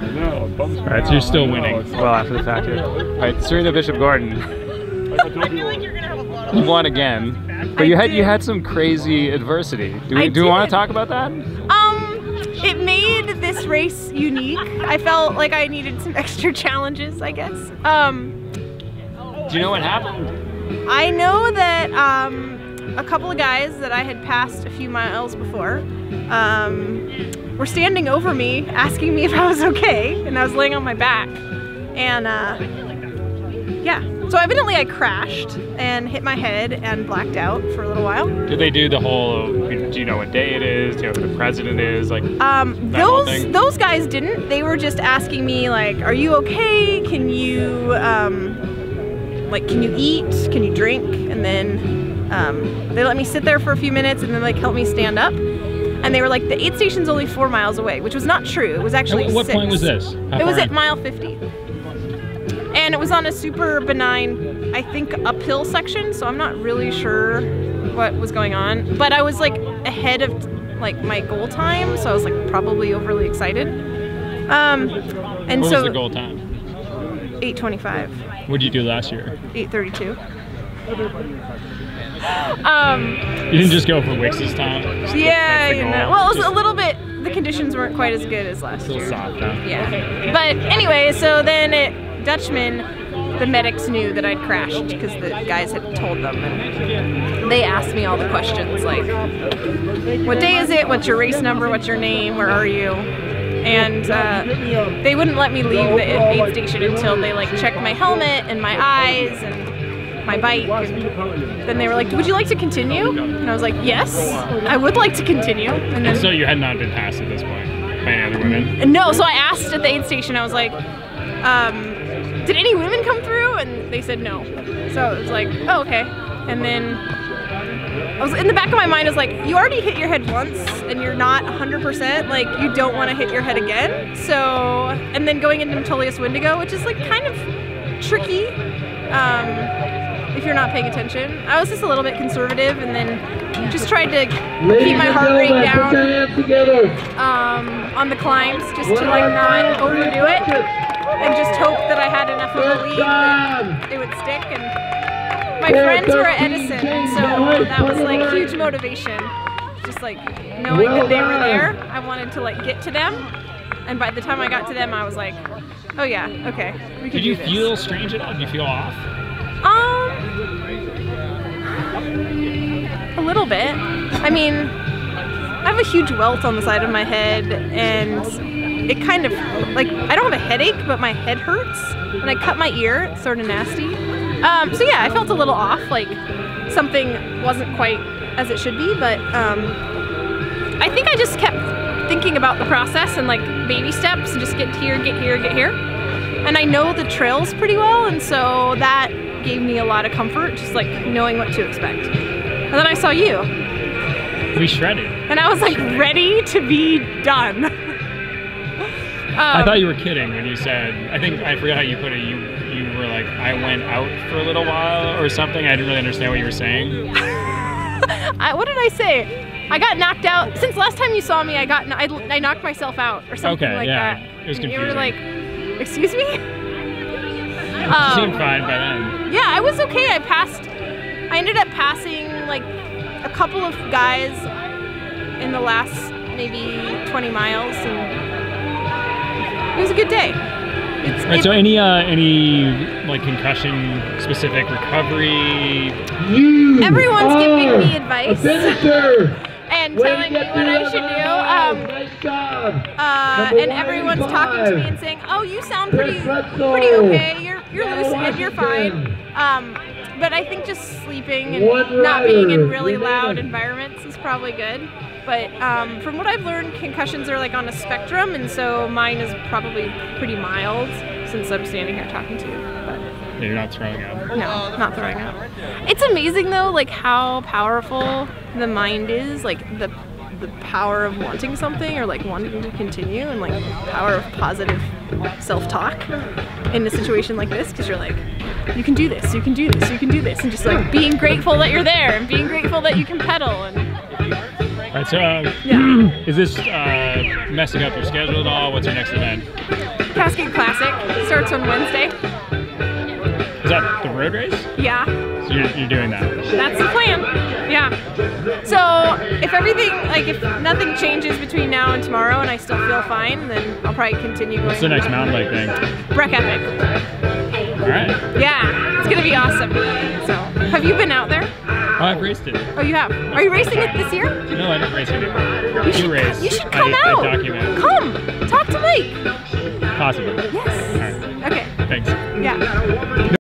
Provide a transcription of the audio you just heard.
Alright, so you're still winning. Well, after the fact here. Alright, Serena Bishop Gordon. I feel like you're gonna have a lot of You won again. But you had some crazy adversity. Do we want to talk about that? It made this race unique. I felt like I needed some extra challenges, I guess. Do you know what happened? I know that a couple of guys that I had passed a few miles before were standing over me, asking me if I was okay, and I was laying on my back. And yeah, so evidently I crashed and hit my head and blacked out for a little while. Did they do the whole, do you know what day it is? Do you know who the president is? Like whole thing? Those guys didn't. They were just asking me like, are you okay? Can you, like, can you eat? Can you drink? And then they let me sit there for a few minutes and then like helped me stand up. And they were like, the aid station's only 4 miles away, which was not true. It was actually 6. What point was this? It was at mile 50. And it was on a super benign, I think, uphill section, so I'm not really sure what was going on. But I was like ahead of like my goal time, so I was like probably overly excited. And what was the goal time? 8:25. What did you do last year? 8:32. You didn't just go for Wix's time? Yeah, you know. Well, it was a little bit, the conditions weren't quite as good as last year. Soft, huh? Yeah. But anyway, so then Dutchman, the medics knew that I'd crashed because the guys had told them. And they asked me all the questions like, what day is it? What's your race number? What's your name? Where are you? And they wouldn't let me leave the aid station until they like checked my helmet and my eyes and my bike. And then they were like, would you like to continue? And I was like, yes, I would like to continue. And then, so you had not been passed at this point by any other women? No, so I asked at the aid station, I was like, did any women come through? And they said no. So it was like, oh, okay. And then I was in the back of my mind, I was like, you already hit your head once and you're not 100%, like you don't want to hit your head again. So, and then going into Metolius Wendigo, which is like kind of tricky if you're not paying attention. I was just a little bit conservative and then just tried to keep my heart rate down on the climbs just to like not overdo it and just hope that I had enough of a lead that it would stick. And my friends were at Edison, so that was like huge motivation. Just like knowing that they were there, I wanted to like get to them. And by the time I got to them, I was like, oh yeah, okay, we can do this. Did you feel strange at all? Did you feel off? A little bit. I mean, I have a huge welt on the side of my head and it kind of, like, I don't have a headache, but my head hurts. And I cut my ear, it's sort of nasty. So yeah, I felt a little off, like something wasn't quite as it should be, but I think I just kept thinking about the process and like baby steps and just get here, get here, get here. And I know the trails pretty well, and so that gave me a lot of comfort, just like knowing what to expect. And then I saw you. We shredded. And I was like ready to be done. I thought you were kidding when you said, I forgot how you put it, you were like, I went out for a little while or something. I didn't really understand what you were saying. What did I say? I got knocked out. Since last time you saw me, I knocked myself out or something like that. It was confusing. You were like, excuse me? You seemed fine by then. Yeah, I was okay. I ended up passing like a couple of guys in the last maybe 20 miles, and it was a good day. Right, so any like concussion specific recovery? Everyone's giving me advice and telling me what I should do. And everyone's talking to me and saying, "Oh, you sound pretty okay. You're loose and you're fine." But I think just sleeping and not being in really loud environments is probably good. But from what I've learned, concussions are like on a spectrum, and so mine is probably pretty mild since I'm standing here talking to you. But yeah, you're not throwing up. No, not throwing up. It's amazing though, like how powerful the mind is, like the power of wanting something or like wanting to continue, and like the power of positive self-talk in a situation like this, because you're like, you can do this, you can do this, you can do this, and just like being grateful that you're there and being grateful that you can pedal. And All right, so Yeah. is this messing up your schedule at all? What's your next event? Cascade Classic starts on Wednesday. Is that the road race? Yeah. So you're doing that? That's the plan. Yeah. So if everything, like if nothing changes between now and tomorrow and I still feel fine, then I'll probably continue going. What's the next mountain bike thing? Breck Epic. All right. Yeah, it's gonna be awesome. So, have you been out there? Oh, I've raced it. Oh, you have. Are you racing it this year? No, I didn't race it anymore. You race. should come I out. document. Come, talk to Mike. Possibly. Yes. All right.